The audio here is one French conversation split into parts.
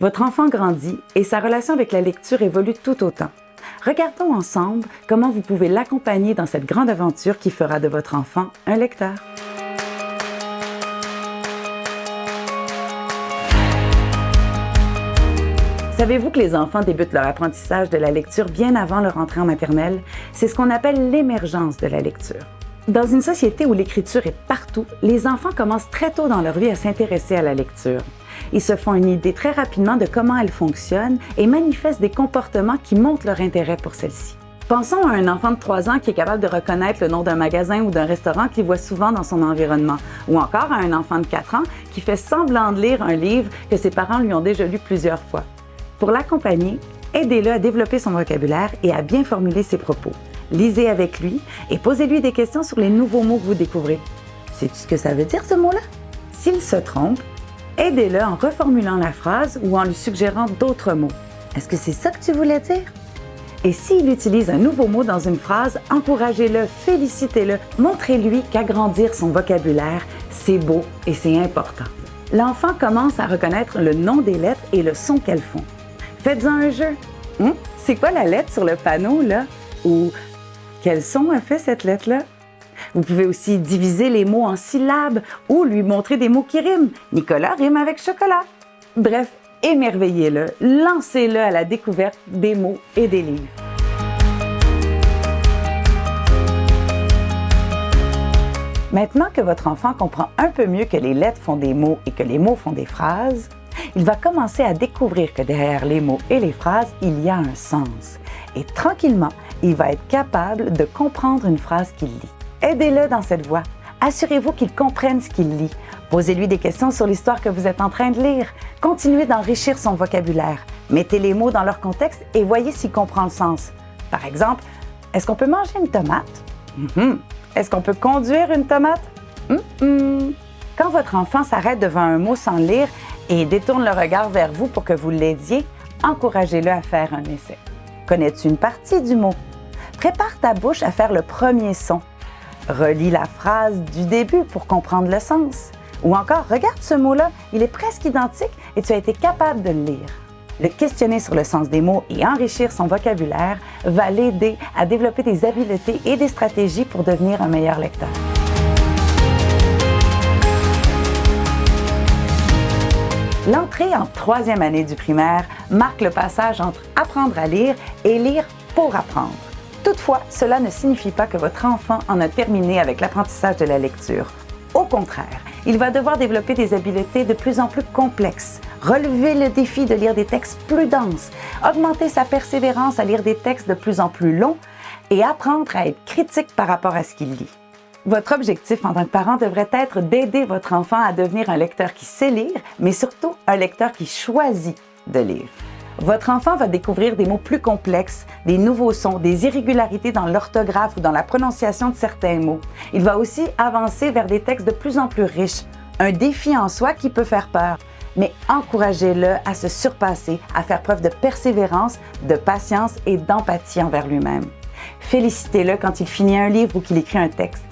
Votre enfant grandit et sa relation avec la lecture évolue tout autant. Regardons ensemble comment vous pouvez l'accompagner dans cette grande aventure qui fera de votre enfant un lecteur. Savez-vous que les enfants débutent leur apprentissage de la lecture bien avant leur entrée en maternelle? C'est ce qu'on appelle l'émergence de la lecture. Dans une société où l'écriture est partout, les enfants commencent très tôt dans leur vie à s'intéresser à la lecture. Ils se font une idée très rapidement de comment elle fonctionne et manifestent des comportements qui montrent leur intérêt pour celle-ci. Pensons à un enfant de 3 ans qui est capable de reconnaître le nom d'un magasin ou d'un restaurant qu'il voit souvent dans son environnement, ou encore à un enfant de 4 ans qui fait semblant de lire un livre que ses parents lui ont déjà lu plusieurs fois. Pour l'accompagner, aidez-le à développer son vocabulaire et à bien formuler ses propos. Lisez avec lui et posez-lui des questions sur les nouveaux mots que vous découvrez. Sais-tu ce que ça veut dire, ce mot-là? S'il se trompe, aidez-le en reformulant la phrase ou en lui suggérant d'autres mots. Est-ce que c'est ça que tu voulais dire? Et s'il utilise un nouveau mot dans une phrase, encouragez-le, félicitez-le, montrez-lui qu'agrandir son vocabulaire, c'est beau et c'est important. L'enfant commence à reconnaître le nom des lettres et le son qu'elles font. Faites-en un jeu. C'est quoi la lettre sur le panneau, là? Ou quel son a fait cette lettre-là? Vous pouvez aussi diviser les mots en syllabes ou lui montrer des mots qui riment. Nicolas rime avec chocolat. Bref, émerveillez-le, lancez-le à la découverte des mots et des livres. Maintenant que votre enfant comprend un peu mieux que les lettres font des mots et que les mots font des phrases, il va commencer à découvrir que derrière les mots et les phrases, il y a un sens. Et tranquillement, il va être capable de comprendre une phrase qu'il lit. Aidez-le dans cette voie. Assurez-vous qu'il comprenne ce qu'il lit. Posez-lui des questions sur l'histoire que vous êtes en train de lire. Continuez d'enrichir son vocabulaire. Mettez les mots dans leur contexte et voyez s'il comprend le sens. Par exemple, est-ce qu'on peut manger une tomate? Est-ce qu'on peut conduire une tomate? Quand votre enfant s'arrête devant un mot sans lire et détourne le regard vers vous pour que vous l'aidiez, encouragez-le à faire un essai. Connais-tu une partie du mot? Prépare ta bouche à faire le premier son. Relis la phrase du début pour comprendre le sens. Ou encore, regarde ce mot-là, il est presque identique et tu as été capable de le lire. Le questionner sur le sens des mots et enrichir son vocabulaire va l'aider à développer des habiletés et des stratégies pour devenir un meilleur lecteur. L'entrée en 3e année du primaire marque le passage entre apprendre à lire et lire pour apprendre. Toutefois, cela ne signifie pas que votre enfant en a terminé avec l'apprentissage de la lecture. Au contraire, il va devoir développer des habiletés de plus en plus complexes, relever le défi de lire des textes plus denses, augmenter sa persévérance à lire des textes de plus en plus longs et apprendre à être critique par rapport à ce qu'il lit. Votre objectif en tant que parent devrait être d'aider votre enfant à devenir un lecteur qui sait lire, mais surtout un lecteur qui choisit de lire. Votre enfant va découvrir des mots plus complexes, des nouveaux sons, des irrégularités dans l'orthographe ou dans la prononciation de certains mots. Il va aussi avancer vers des textes de plus en plus riches, un défi en soi qui peut faire peur. Mais encouragez-le à se surpasser, à faire preuve de persévérance, de patience et d'empathie envers lui-même. Félicitez-le quand il finit un livre ou qu'il écrit un texte.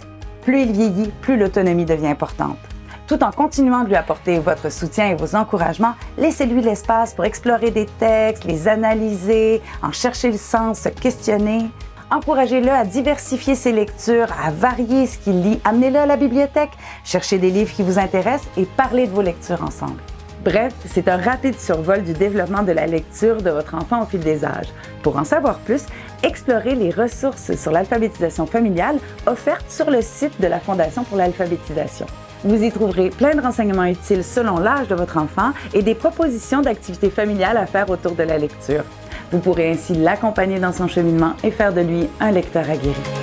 Plus il vieillit, plus l'autonomie devient importante. Tout en continuant de lui apporter votre soutien et vos encouragements, laissez-lui l'espace pour explorer des textes, les analyser, en chercher le sens, se questionner. Encouragez-le à diversifier ses lectures, à varier ce qu'il lit. Amenez-le à la bibliothèque, cherchez des livres qui vous intéressent et parlez de vos lectures ensemble. Bref, c'est un rapide survol du développement de la lecture de votre enfant au fil des âges. Pour en savoir plus, explorez les ressources sur l'alphabétisation familiale offertes sur le site de la Fondation pour l'alphabétisation. Vous y trouverez plein de renseignements utiles selon l'âge de votre enfant et des propositions d'activités familiales à faire autour de la lecture. Vous pourrez ainsi l'accompagner dans son cheminement et faire de lui un lecteur aguerri.